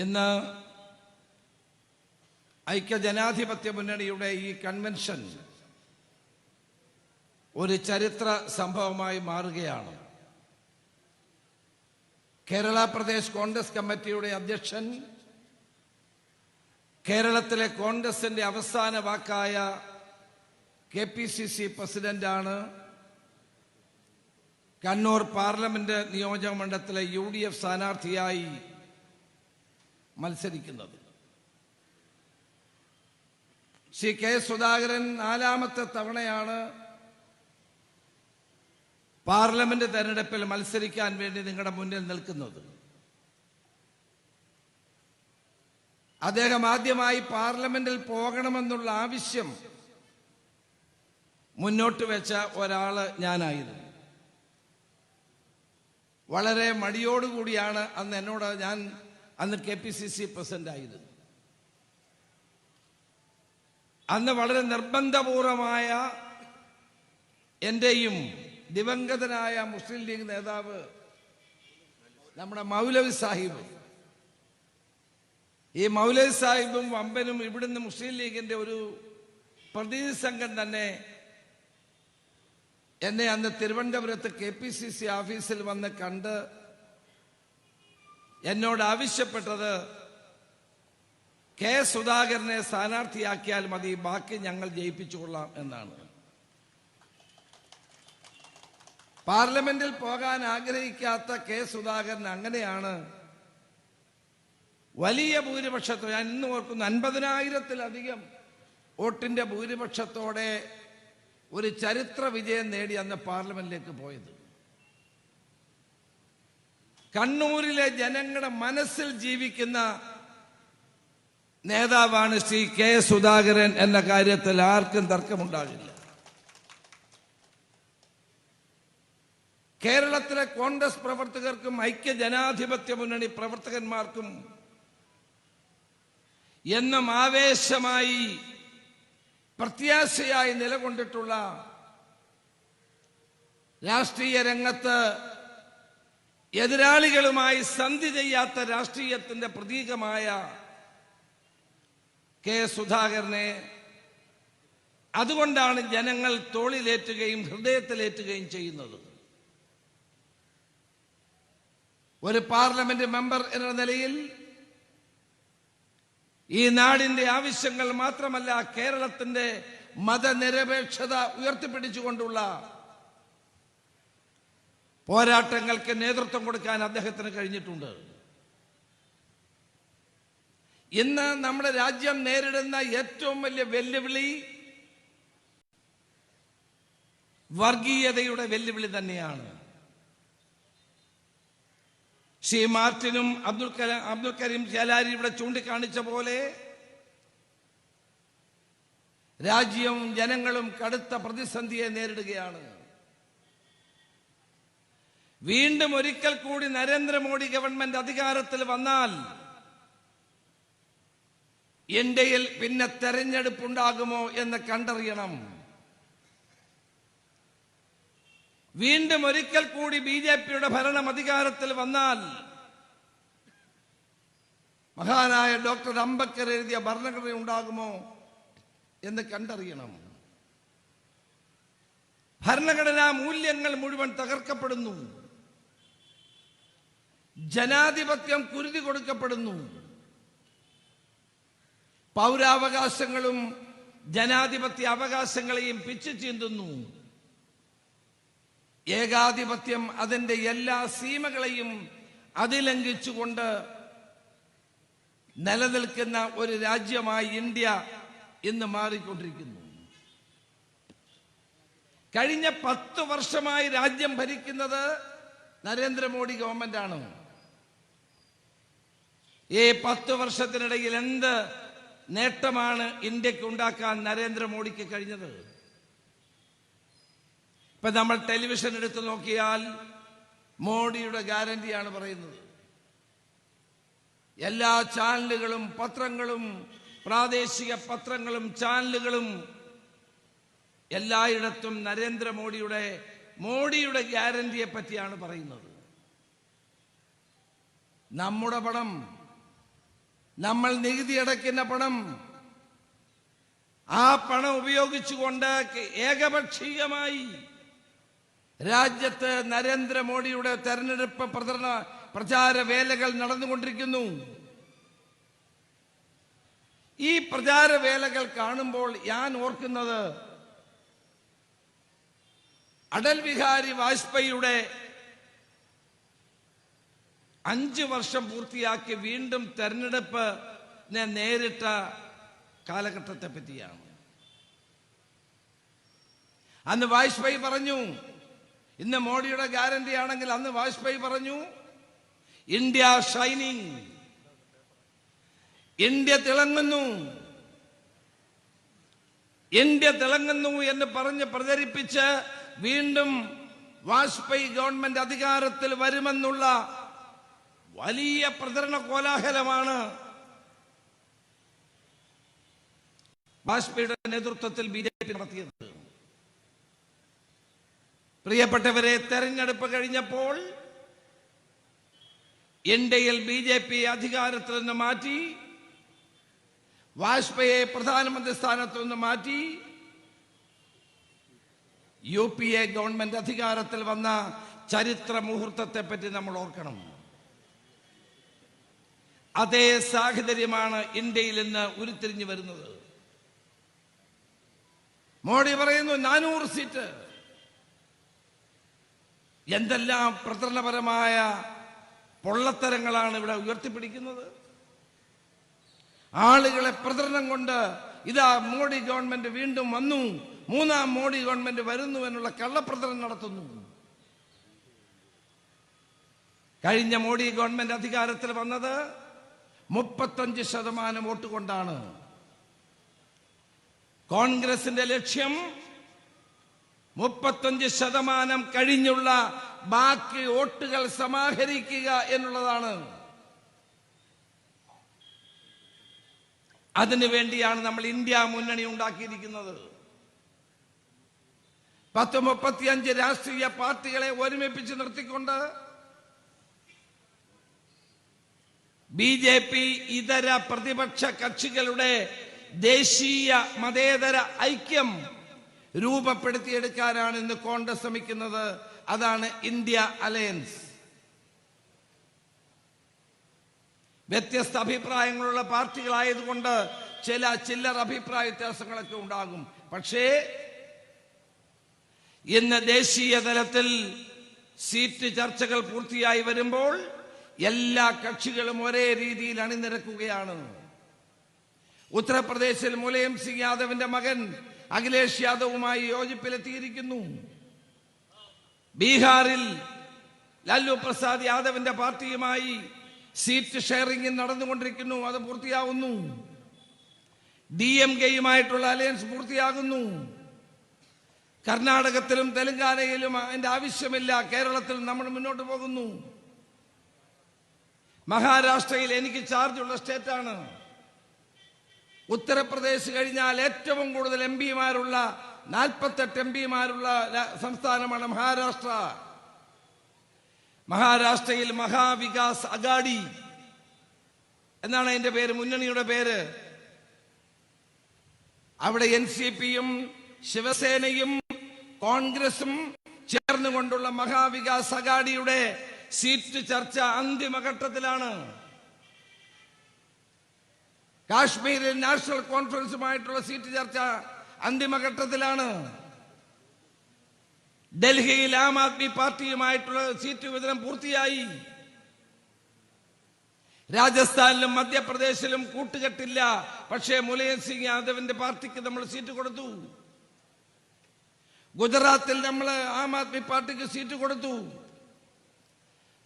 ഇന്ന് ഐക്യജനാധിപത്യ മുന്നണിയുടെ ഈ കൺവെൻഷൻ ഒരു ചരിത്ര സംഭവമായി മാറുകയാണ്. കേരള പ്രദേശ് കോൺഗ്രസ് കമ്മിറ്റിയുടെ അധ്യക്ഷൻ, കേരളത്തിലെ കോൺഗ്രസിന്റെ അവസാന വാക്കായ KPCC പ്രസിഡന്റാണ് കണ്ണൂർ പാർലമെന്റ് നിയോജക മണ്ഡലത്തിലെ UDF സ്ഥാനാർത്ഥിയായി മത്സരിക്കുന്നത്. ശ്രീ K. സുധാകരൻ 4ാമത്തെ തവണയാണ് പാർലമെന്റ് തെരഞ്ഞെടുപ്പിൽ മത്സരിക്കാൻ വേണ്ടി നിങ്ങളുടെ മുന്നിൽ നിൽക്കുന്നത്. അദ്ദേഹം ആദ്യമായി പാർലമെന്റിൽ പോകണമെന്നുള്ള ആവശ്യം മുന്നോട്ട് വെച്ച ഒരാള് ഞാനായിരുന്നു. വളരെ മടിയോടുകൂടിയാണ് ഞാൻ അന്ന് KPCC പ്രസിഡന്റ് ആയിരുന്നു. അന്ന് വളരെ നിർബന്ധപൂർവമായ എന്റെയും ദിവംഗതനായ മുസ്ലിം ലീഗ് നേതാവ് നമ്മുടെ മൗലവി സാഹിബ്, ഈ മൗലവി സാഹിബും വമ്പനും ഇവിടുന്ന് മുസ്ലിം ലീഗിന്റെ ഒരു പ്രതിനിധി സംഘം തന്നെ എന്നെ അന്ന് തിരുവനന്തപുരത്ത് KPCC ഓഫീസിൽ വന്ന് കണ്ട് എന്നോട് ആവശ്യപ്പെട്ടത് K. സുധാകരനെ സ്ഥാനാർത്ഥിയാക്കിയാൽ മതി, ബാക്കി ഞങ്ങൾ ജയിപ്പിച്ചുകൊള്ളാം എന്നാണ്. പാർലമെന്റിൽ പോകാൻ ആഗ്രഹിക്കാത്ത K. സുധാകരൻ അങ്ങനെയാണ് വലിയ ഭൂരിപക്ഷത്തോടെ, ഞാൻ ഇന്ന് ഓർക്കുന്നു, 50,000-ത്തിലധികം വോട്ടിന്റെ ഭൂരിപക്ഷത്തോടെ ഒരു ചരിത്ര വിജയം നേടി അന്ന് പാർലമെന്റിലേക്ക് പോയത്. കണ്ണൂരിലെ ജനങ്ങളുടെ മനസ്സിൽ ജീവിക്കുന്ന നേതാവാണ് ശ്രീ K. സുധാകരൻ എന്ന കാര്യത്തിൽ ആർക്കും തർക്കമുണ്ടാകില്ല. കേരളത്തിലെ കോൺഗ്രസ് പ്രവർത്തകർക്കും ഐക്യജനാധിപത്യ മുന്നണി പ്രവർത്തകന്മാർക്കും എന്നും ആവേശമായി പ്രത്യാശയായി നിലകൊണ്ടിട്ടുള്ള, രാഷ്ട്രീയ രംഗത്ത് എതിരാളികളുമായി സന്ധി ചെയ്യാത്ത രാഷ്ട്രീയത്തിന്റെ പ്രതീകമായ K. സുധാകരനെ അതുകൊണ്ടാണ് ജനങ്ങൾ തോളിലേറ്റുകയും ഹൃദയത്തിലേറ്റുകയും ചെയ്യുന്നത്. ഒരു പാർലമെന്റ് മെമ്പർ എന്ന നിലയിൽ ഈ നാടിന്റെ ആവശ്യങ്ങൾ മാത്രമല്ല, കേരളത്തിന്റെ മതനിരപേക്ഷത ഉയർത്തിപ്പിടിച്ചുകൊണ്ടുള്ള പോരാട്ടങ്ങൾക്ക് നേതൃത്വം കൊടുക്കാൻ അദ്ദേഹത്തിന് കഴിഞ്ഞിട്ടുണ്ട്. ഇന്ന് നമ്മുടെ രാജ്യം നേരിടുന്ന ഏറ്റവും വലിയ വെല്ലുവിളി വർഗീയതയുടെ വെല്ലുവിളി തന്നെയാണ്. ശ്രീ മാർട്ടിനും അബ്ദുൽ കരീം ചേലാരി ഇവിടെ ചൂണ്ടിക്കാണിച്ച പോലെ രാജ്യവും ജനങ്ങളും കടുത്ത പ്രതിസന്ധിയെ നേരിടുകയാണ്. വീണ്ടും ഒരിക്കൽ കൂടി നരേന്ദ്രമോദി ഗവൺമെന്റ് അധികാരത്തിൽ വന്നാൽ ഇന്ത്യയിൽ പിന്നെ തെരഞ്ഞെടുപ്പുണ്ടാകുമോ എന്ന് കണ്ടറിയണം. വീണ്ടും ഒരിക്കൽ കൂടി BJPയുടെ ഭരണം അധികാരത്തിൽ വന്നാൽ മഹാനായ ഡോക്ടർ അംബേദ്കർ എഴുതിയ ഭരണഘടന ഉണ്ടാകുമോ എന്ന് കണ്ടറിയണം. ഭരണഘടനാ മൂല്യങ്ങൾ മുഴുവൻ തകർക്കപ്പെടുന്നു. ജനാധിപത്യം കുരുതി കൊടുക്കപ്പെടുന്നു. പൗരാവകാശങ്ങളും ജനാധിപത്യ അവകാശങ്ങളെയും പിച്ചു ചീന്തുന്നു. ഏകാധിപത്യം അതിന്റെ എല്ലാ സീമകളെയും അതിലംഘിച്ചുകൊണ്ട് നിലനിൽക്കുന്ന ഒരു രാജ്യമായി ഇന്ത്യ ഇന്ന് മാറിക്കൊണ്ടിരിക്കുന്നു. കഴിഞ്ഞ 10 വർഷമായി രാജ്യം ഭരിക്കുന്നത് നരേന്ദ്രമോദി ഗവൺമെന്റാണ്. ഈ 10 വർഷത്തിനിടയിൽ എന്ത് നേട്ടമാണ് ഇന്ത്യക്ക് ഉണ്ടാക്കാൻ നരേന്ദ്രമോദിക്ക് കഴിഞ്ഞത്? ഇപ്പൊ നമ്മൾ ടെലിവിഷൻ എടുത്തു നോക്കിയാൽ മോഡിയുടെ ഗ്യാരണ്ടിയാണ് പറയുന്നത്. എല്ലാ ചാനലുകളും പത്രങ്ങളും പ്രാദേശിക പത്രങ്ങളും ചാനലുകളും എല്ലായിടത്തും മോഡിയുടെ ഗ്യാരണ്ടിയെ പറ്റിയാണ് പറയുന്നത്. നമ്മുടെ പണം, നമ്മൾ നികുതി അടയ്ക്കുന്ന പണം, ആ പണം ഉപയോഗിച്ചുകൊണ്ട് ഏകപക്ഷീയമായി രാജ്യത്ത് നരേന്ദ്രമോദിയുടെ തെരഞ്ഞെടുപ്പ് പ്രചാര വേലകൾ നടന്നുകൊണ്ടിരിക്കുന്നു. ഈ പ്രചാര വേലകൾ കാണുമ്പോൾ ഞാൻ ഓർക്കുന്നത് അടൽ ബിഹാരി വാജ്പേയിയുടെ 5 വർഷം പൂർത്തിയാക്കി വീണ്ടും തെരഞ്ഞെടുപ്പിനെ നേരിട്ട കാലഘട്ടത്തെ പറ്റിയാണ്. അന്ന് വാജ്പേയി പറഞ്ഞു, ഇന്ന് മോഡിയുടെ ഗ്യാരണ്ടി ആണെങ്കിൽ അന്ന് വാജ്പേയി പറഞ്ഞു, ഇന്ത്യ ഷൈനിങ്, ഇന്ത്യ തിളങ്ങുന്നു, ഇന്ത്യ തിളങ്ങുന്നു എന്ന് പറഞ്ഞ് പ്രചരിപ്പിച്ച് വീണ്ടും വാജ്പേയി ഗവൺമെന്റ് അധികാരത്തിൽ വരുമെന്നുള്ള വലിയ പ്രചരണ കോലാഹലമാണ് വാജ്പേയിയുടെ നേതൃത്വത്തിൽ ബിജെപി നടത്തിയത്. പ്രിയപ്പെട്ടവരെ, തെരഞ്ഞെടുപ്പ് കഴിഞ്ഞപ്പോൾ ഇന്ത്യയിൽ ബിജെപി അധികാരത്തിൽ നിന്ന് മാറ്റി, വാജ്പേയിയെ പ്രധാനമന്ത്രി സ്ഥാനത്ത് നിന്ന് മാറ്റി UPA ഗവൺമെന്റ് അധികാരത്തിൽ വന്ന ചരിത്ര മുഹൂർത്തത്തെ പറ്റി നമ്മൾ ഓർക്കണം. അതേ സാഹചര്യമാണ് ഇന്ത്യയിൽ ഇന്ന് ഉരുത്തിരിഞ്ഞു വരുന്നത്. മോഡി പറയുന്നു 400 സീറ്റ്. എന്തെല്ലാം പ്രചരണപരമായ പൊള്ളത്തരങ്ങളാണ് ഇവിടെ ഉയർത്തിപ്പിടിക്കുന്നത്. ആളുകളെ പ്രചരണം കൊണ്ട് ഇതാ മോഡി ഗവൺമെന്റ് വീണ്ടും വന്നു, 3ാം മോഡി ഗവൺമെന്റ് വരുന്നു എന്നുള്ള കള്ളപ്രചരണം നടത്തുന്നു. കഴിഞ്ഞ മോഡി ഗവൺമെന്റ് അധികാരത്തിൽ വന്നത് 35% വോട്ട് കൊണ്ടാണ്. കോൺഗ്രസിന്റെ ലക്ഷ്യം 35% കഴിഞ്ഞുള്ള ബാക്കി വോട്ടുകൾ സമാഹരിക്കുക എന്നുള്ളതാണ്. അതിനുവേണ്ടിയാണ് നമ്മൾ ഇന്ത്യ മുന്നണി ഉണ്ടാക്കിയിരിക്കുന്നത്. 35 രാഷ്ട്രീയ പാർട്ടികളെ ഒരുമിപ്പിച്ച് നിർത്തിക്കൊണ്ട് BJP ഇതര പ്രതിപക്ഷ കക്ഷികളുടെ ദേശീയ മതേതര ഐക്യം രൂപപ്പെടുത്തിയെടുക്കാനാണ് ഇന്ന് കോൺഗ്രസ് ശ്രമിക്കുന്നത്. അതാണ് ഇന്ത്യ അലയൻസ്. വ്യത്യസ്ത അഭിപ്രായങ്ങളുള്ള പാർട്ടികളായതുകൊണ്ട് ചില്ലറ അഭിപ്രായ വ്യത്യാസങ്ങളൊക്കെ ഉണ്ടാകും. പക്ഷേ ഇന്ന് ദേശീയ തലത്തിൽ സീറ്റ് ചർച്ചകൾ പൂർത്തിയായി വരുമ്പോൾ എല്ലാ കക്ഷികളും ഒരേ രീതിയിൽ അണിനിരക്കുകയാണ്. ഉത്തർപ്രദേശിൽ മുലായം സിംഗ് യാദവിന്റെ മകൻ അഖിലേഷ് യാദവുമായി യോജിപ്പിലെത്തിയിരിക്കുന്നു. ബീഹാറിൽ ലാലു പ്രസാദ് യാദവിന്റെ പാർട്ടിയുമായി സീറ്റ് ഷെയറിംഗ് നടന്നുകൊണ്ടിരിക്കുന്നു, അത് പൂർത്തിയാകുന്നു. DMKയുമായിട്ടുള്ള അലയൻസ് പൂർത്തിയാകുന്നു. കർണാടകത്തിലും തെലങ്കാനയിലും അതിന്റെ ആവശ്യമില്ല. കേരളത്തിൽ നമ്മൾ മുന്നോട്ട് പോകുന്നു. മഹാരാഷ്ട്രയിൽ എനിക്ക് ചാർജുള്ള സ്റ്റേറ്റാണ്. ഉത്തർപ്രദേശ് കഴിഞ്ഞാൽ ഏറ്റവും കൂടുതൽ MP-മാരുള്ള 48 MP-മാരുള്ള സംസ്ഥാനമാണ് മഹാരാഷ്ട്ര. മഹാരാഷ്ട്രയിൽ മഹാവികാസ് അഗാഡി എന്നാണ് അതിന്റെ പേര്, മുന്നണിയുടെ പേര്. അവിടെ NCPയും ശിവസേനയും കോൺഗ്രസും ചേർന്നുകൊണ്ടുള്ള മഹാവികാസ് അഗാഡിയുടെ സീറ്റ് ചർച്ച അന്തിമഘട്ടത്തിലാണ്. കാശ്മീരിൽ നാഷണൽ കോൺഫറൻസുമായിട്ടുള്ള സീറ്റ് ചർച്ച അന്തിമഘട്ടത്തിലാണ്. ഡൽഹിയിൽ ആം ആദ്മി പാർട്ടിയുമായിട്ടുള്ള സീറ്റ് വിതരണം പൂർത്തിയായി. രാജസ്ഥാനിലും മധ്യപ്രദേശിലും കൂട്ടുകെട്ടില്ല. പക്ഷേ മുലായം സിംഗ് യാദവിന്റെ പാർട്ടിക്ക് നമ്മൾ സീറ്റ് കൊടുത്തു. ഗുജറാത്തിൽ നമ്മൾ ആം ആദ്മി പാർട്ടിക്ക് സീറ്റ് കൊടുത്തു.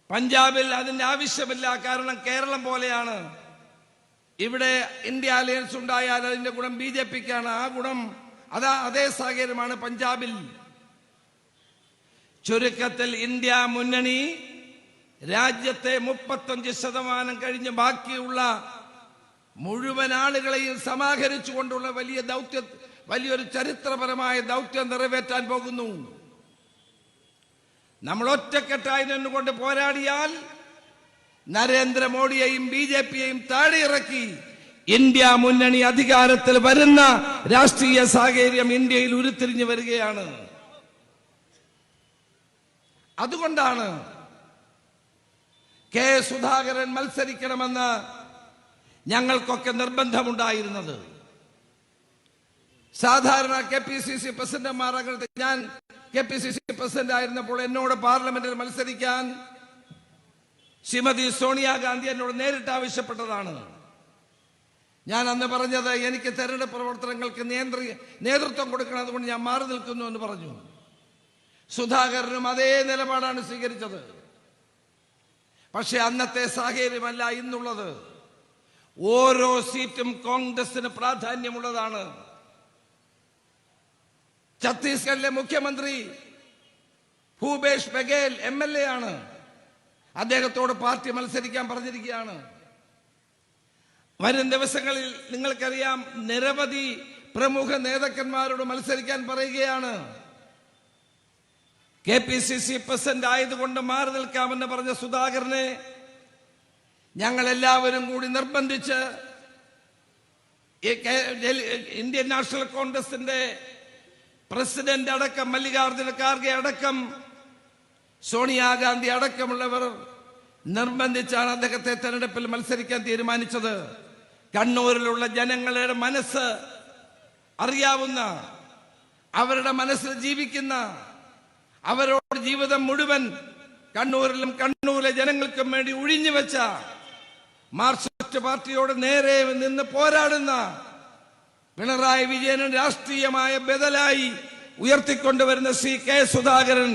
പഞ്ചാബിൽ അതിന്റെ ആവശ്യമില്ല, കാരണം കേരളം പോലെയാണ്. ഇവിടെ ഇന്ത്യ അലയൻസ് ഉണ്ടായാൽ അതിന്റെ ഗുണം BJPക്കാണ്. ആ ഗുണം അതേ സാഹചര്യമാണ് പഞ്ചാബിൽ. ചുരുക്കത്തിൽ ഇന്ത്യ മുന്നണി രാജ്യത്തെ 35% കഴിഞ്ഞ് ബാക്കിയുള്ള മുഴുവൻ ആളുകളെയും സമാഹരിച്ചുകൊണ്ടുള്ള വലിയൊരു ചരിത്രപരമായ ദൗത്യം നിറവേറ്റാൻ പോകുന്നു. നമ്മൾ ഒറ്റക്കെട്ടായി നിന്നുകൊണ്ട് പോരാടിയാൽ നരേന്ദ്രമോദിയെയും BJPയെയും താഴെയിറക്കി ഇന്ത്യ മുന്നണി അധികാരത്തിൽ വരുന്ന രാഷ്ട്രീയ സാഹചര്യം ഇന്ത്യയിൽ ഉരുത്തിരിഞ്ഞു വരികയാണ്. അതുകൊണ്ടാണ് കെ സുധാകരൻ മത്സരിക്കണമെന്ന് ഞങ്ങൾക്കൊക്കെ നിർബന്ധമുണ്ടായിരുന്നത്. സാധാരണ KPCC പ്രസിഡന്റുമാരാകട്ടെ, ഞാൻ KPCC പ്രസിഡന്റ് ആയിരുന്നപ്പോൾ എന്നോട് പാർലമെന്റിൽ മത്സരിക്കാൻ ശ്രീമതി സോണിയാഗാന്ധി എന്നോട് നേരിട്ട് ആവശ്യപ്പെട്ടതാണ്. ഞാൻ അന്ന് പറഞ്ഞത് എനിക്ക് തെരഞ്ഞെടുപ്പ് പ്രവർത്തനങ്ങൾക്ക് നേതൃത്വം കൊടുക്കണം, അതുകൊണ്ട് ഞാൻ മാറി നിൽക്കുന്നു എന്ന് പറഞ്ഞു. സുധാകരനും അതേ നിലപാടാണ് സ്വീകരിച്ചത്. പക്ഷെ അന്നത്തെ സാഹചര്യമല്ല ഇന്നുള്ളത്. ഓരോ സീറ്റും കോൺഗ്രസിന് പ്രാധാന്യമുള്ളതാണ്. ഛത്തീസ്ഗഡിലെ മുഖ്യമന്ത്രി ഭൂപേഷ് ബഘേൽ MLA ആണ്. അദ്ദേഹത്തോട് പാർട്ടി മത്സരിക്കാൻ പറഞ്ഞിരിക്കുകയാണ്. വരും ദിവസങ്ങളിൽ നിങ്ങൾക്കറിയാം, നിരവധി പ്രമുഖ നേതാക്കന്മാരോട് മത്സരിക്കാൻ പറയുകയാണ്. KPCC പ്രസിഡന്റ് ആയതുകൊണ്ട് മാറി നിൽക്കാമെന്ന് പറഞ്ഞ സുധാകരനെ ഞങ്ങൾ എല്ലാവരും കൂടി നിർബന്ധിച്ച് ഇന്ത്യൻ നാഷണൽ കോൺഗ്രസിന്റെ പ്രസിഡന്റ് അടക്കം, മല്ലികാർജുന ഖാർഗെ അടക്കം, സോണിയാഗാന്ധി അടക്കമുള്ളവർ നിർബന്ധിച്ചാണ് അദ്ദേഹത്തെ തെരഞ്ഞെടുപ്പിൽ മത്സരിക്കാൻ തീരുമാനിച്ചത്. കണ്ണൂരിലുള്ള ജനങ്ങളുടെ മനസ്സ് അറിയാവുന്ന, അവരുടെ മനസ്സിൽ ജീവിക്കുന്ന, അവരോട് ജീവിതം മുഴുവൻ കണ്ണൂരിലും കണ്ണൂരിലെ ജനങ്ങൾക്കും വേണ്ടി ഒഴിഞ്ഞുവെച്ച, മാർക്സിസ്റ്റ് പാർട്ടിയോട് നേരെ നിന്ന് പോരാടുന്ന പിണറായി വിജയനും രാഷ്ട്രീയമായ ബദലായി ഉയർത്തിക്കൊണ്ടുവരുന്ന ശ്രീ കെ സുധാകരൻ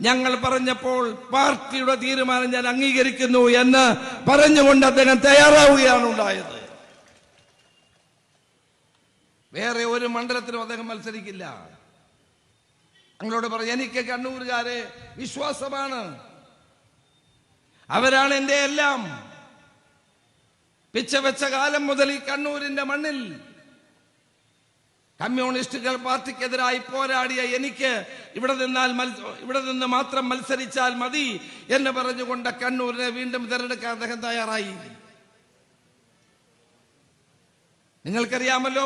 ഞങ്ങൾ പറഞ്ഞപ്പോൾ പാർട്ടിയുടെ തീരുമാനം ഞാൻ അംഗീകരിക്കുന്നു എന്ന് പറഞ്ഞുകൊണ്ട് അദ്ദേഹം തയ്യാറാവുകയാണ് ഉണ്ടായത്. വേറെ ഒരു മണ്ഡലത്തിലും അദ്ദേഹം മത്സരിക്കില്ല. ഞങ്ങളോട് പറഞ്ഞു, എനിക്ക് കണ്ണൂരുകാരെ വിശ്വാസമാണ്, അവരാണ് എന്റെ എല്ലാം. പിച്ചവെച്ച കാലം മുതൽ ഈ കണ്ണൂരിന്റെ മണ്ണിൽ കമ്മ്യൂണിസ്റ്റുകൾ പാർട്ടിക്കെതിരായി പോരാടിയ എനിക്ക് ഇവിടെ നിന്ന് മാത്രം മത്സരിച്ചാൽ മതി എന്ന് പറഞ്ഞുകൊണ്ട് കണ്ണൂരിനെ വീണ്ടും തിരഞ്ഞെടുക്കാൻ അദ്ദേഹം തയ്യാറായി. നിങ്ങൾക്കറിയാമല്ലോ,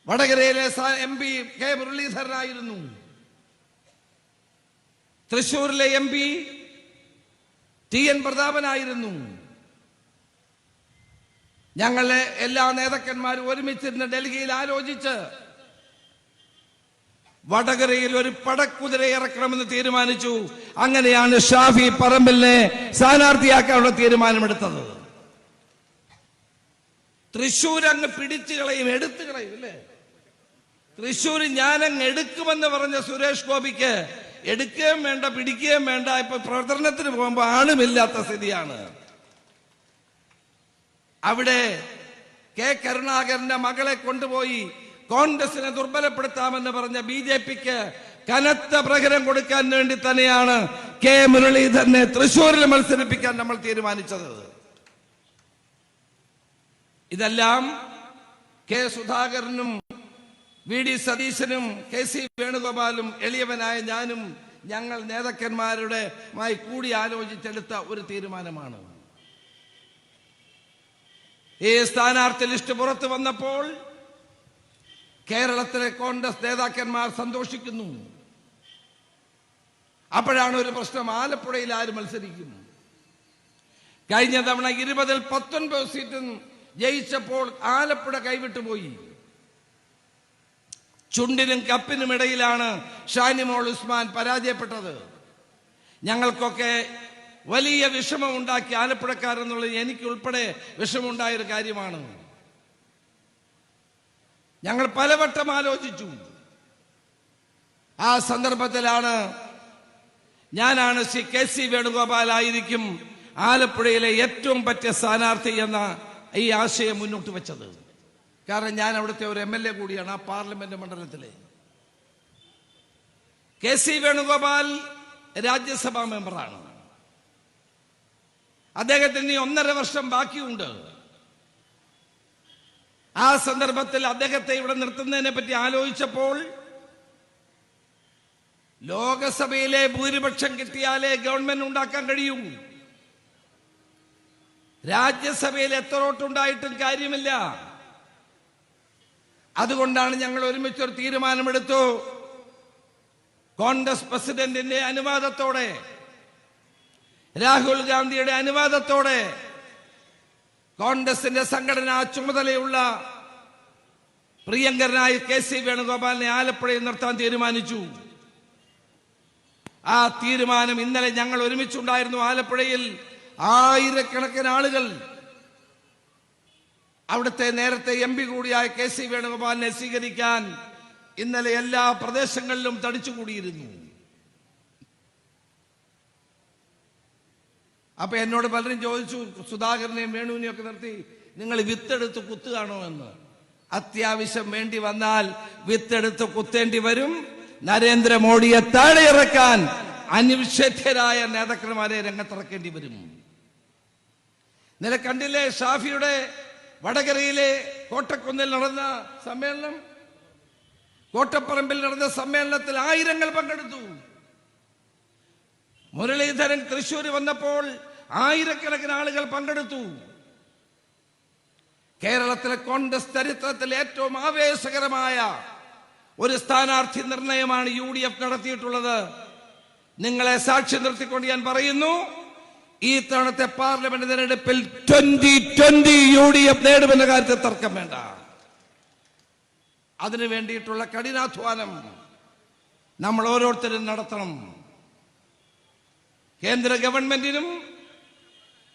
വടകരയിലെ MP കെ മുരളീധരനായിരുന്നു. തൃശൂരിലെ MP TN പ്രതാപനായിരുന്നു. ഞങ്ങളെ എല്ലാ നേതാക്കന്മാരും ഒരുമിച്ചിരുന്ന് ഡൽഹിയിൽ ആലോചിച്ച് വടകരയിൽ ഒരു പടക്കുതിര ഇറക്കണമെന്ന് തീരുമാനിച്ചു. അങ്ങനെയാണ് ഷാഫി പറമ്പിലിനെ സ്ഥാനാർത്ഥിയാക്കാനുള്ള തീരുമാനമെടുത്തത്. തൃശ്ശൂർ അങ്ങ് പിടിച്ചു കളയും, എടുത്തു കളയും അല്ലേ? തൃശ്ശൂർ ഞാനങ്ങ് എടുക്കുമെന്ന് പറഞ്ഞ സുരേഷ് ഗോപിക്ക് എടുക്കുകയും വേണ്ട, പിടിക്കുകയും വേണ്ട. ഇപ്പൊ പ്രചരണത്തിന് പോകുമ്പോ ആളുമില്ലാത്ത സ്ഥിതിയാണ്. അവിടെ കെ കരുണാകരന്റെ മകളെ കൊണ്ടുപോയി കോൺഗ്രസിനെ ദുർബലപ്പെടുത്താമെന്ന് പറഞ്ഞ BJPക്ക് കനത്ത പ്രഹരം കൊടുക്കാൻ വേണ്ടി തന്നെയാണ് കെ മുരളീധരനെ തൃശ്ശൂരിൽ മത്സരിപ്പിക്കാൻ നമ്മൾ തീരുമാനിച്ചത്. ഇതെല്ലാം കെ സുധാകരനും VD സതീശനും KC വേണുഗോപാലും എളിയവനായ ഞാനും ഞങ്ങൾ നേതാക്കന്മാരുമായി കൂടി ആലോചിച്ചെടുത്ത ഒരു തീരുമാനമാണ്. ഈ സ്ഥാനാർത്ഥി ലിസ്റ്റ് പുറത്തു വന്നപ്പോൾ കേരളത്തിലെ കോൺഗ്രസ് നേതാക്കന്മാർ സന്തോഷിക്കുന്നു. അപ്പോഴാണ് ഒരു പ്രശ്നം, ആലപ്പുഴയിൽ ആര് മത്സരിക്കും? കഴിഞ്ഞ തവണ 20-ൽ 19 സീറ്റും ജയിച്ചപ്പോൾ ആലപ്പുഴ കൈവിട്ടുപോയി. ചുണ്ടിനും കപ്പിനും ഇടയിലാണ് ഷാനിമോൾ ഉസ്മാൻ പരാജയപ്പെട്ടത്. ഞങ്ങൾക്കൊക്കെ വലിയ വിഷമം ഉണ്ടാക്കി ആലപ്പുഴക്കാരെന്നുള്ളത് എനിക്കുൾപ്പെടെ വിഷമമുണ്ടായൊരു കാര്യമാണ്. ഞങ്ങൾ പലവട്ടം ആലോചിച്ചു. ആ സന്ദർഭത്തിലാണ് ഞാനാണ് ശ്രീ KC വേണുഗോപാൽ ആയിരിക്കും ആലപ്പുഴയിലെ ഏറ്റവും പറ്റിയ സ്ഥാനാർത്ഥി എന്ന ഈ ആശയം മുന്നോട്ട് വെച്ചത്. കാരണം ഞാൻ അവിടുത്തെ ഒരു MLA കൂടിയാണ് ആ പാർലമെന്റ് മണ്ഡലത്തിലെ. KC വേണുഗോപാൽ രാജ്യസഭാ മെമ്പറാണ്. അദ്ദേഹത്തിന് 1.5 വർഷം ബാക്കിയുണ്ട്. ആ സന്ദർഭത്തിൽ അദ്ദേഹത്തെ ഇവിടെ നിർത്തുന്നതിനെ പറ്റി ആലോചിച്ചപ്പോൾ ലോകസഭയിലെ ഭൂരിപക്ഷം കിട്ടിയാലേ ഗവൺമെന്റ് ഉണ്ടാക്കാൻ കഴിയൂ. രാജ്യസഭയിൽ എത്ര വോട്ടുണ്ടായിട്ടും കാര്യമില്ല. അതുകൊണ്ടാണ് ഞങ്ങൾ ഒരുമിച്ചൊരു തീരുമാനമെടുത്തു. കോൺഗ്രസ് പ്രസിഡന്റിന്റെ അനുവാദത്തോടെ, രാഹുൽ ഗാന്ധിയുടെ അനുവാദത്തോടെ, കോൺഗ്രസിന്റെ സംഘടനാ ചുമതലയുള്ള പ്രിയങ്കരനായ KC വേണുഗോപാലിനെ ആലപ്പുഴയിൽ നിർത്താൻ തീരുമാനിച്ചു. ആ തീരുമാനം ഇന്നലെ ഞങ്ങൾ ഒരുമിച്ചുണ്ടായിരുന്നു ആലപ്പുഴയിൽ. ആയിരക്കണക്കിന് ആളുകൾ അവിടുത്തെ നേരത്തെ MP കൂടിയായ KC വേണുഗോപാലിനെ സ്വീകരിക്കാൻ ഇന്നലെ എല്ലാ പ്രദേശങ്ങളിലും തടിച്ചുകൂടിയിരുന്നു. അപ്പൊ എന്നോട് പലരും ചോദിച്ചു, സുധാകരനെയും വേണുവിനെയും ഒക്കെ നിർത്തി നിങ്ങൾ വിത്തെടുത്ത് കുത്തുകയാണോ എന്ന്. അത്യാവശ്യം വേണ്ടി വന്നാൽ വിത്തെടുത്ത് കുത്തേണ്ടി വരും. നരേന്ദ്രമോദിയെ താഴെ ഇറക്കാൻ അനിശ്ചിതരായ നേതാക്കന്മാരെ രംഗത്തിറക്കേണ്ടി വരും. ഇന്നലെ കണ്ടില്ലേ ഷാഫിയുടെ വടകരയിലെ കോട്ടക്കുന്നിൽ നടന്ന സമ്മേളനം, കോട്ടപ്പറമ്പിൽ നടന്ന സമ്മേളനത്തിൽ ആയിരങ്ങൾ പങ്കെടുത്തു. മുരളീധരൻ തൃശ്ശൂർ വന്നപ്പോൾ ആയിരക്കണക്കിന് ആളുകൾ പങ്കെടുത്തു. കേരളത്തിലെ കോൺഗ്രസ് ചരിത്രത്തിൽ ഏറ്റവും ആവേശകരമായ ഒരു സ്ഥാനാർത്ഥി നിർണയമാണ് UDF നടത്തിയിട്ടുള്ളത്. നിങ്ങളെ സാക്ഷി നിർത്തിക്കൊണ്ട് ഞാൻ പറയുന്നു, ഈ തവണത്തെ പാർലമെന്റ് തെരഞ്ഞെടുപ്പിൽ 2020 UDF നേടുമെന്ന കാര്യത്തിൽ തർക്കം വേണ്ട. അതിനു വേണ്ടിയിട്ടുള്ള കഠിനാധ്വാനം നമ്മൾ ഓരോരുത്തരും നടത്തണം. കേന്ദ്ര ഗവൺമെന്റിനും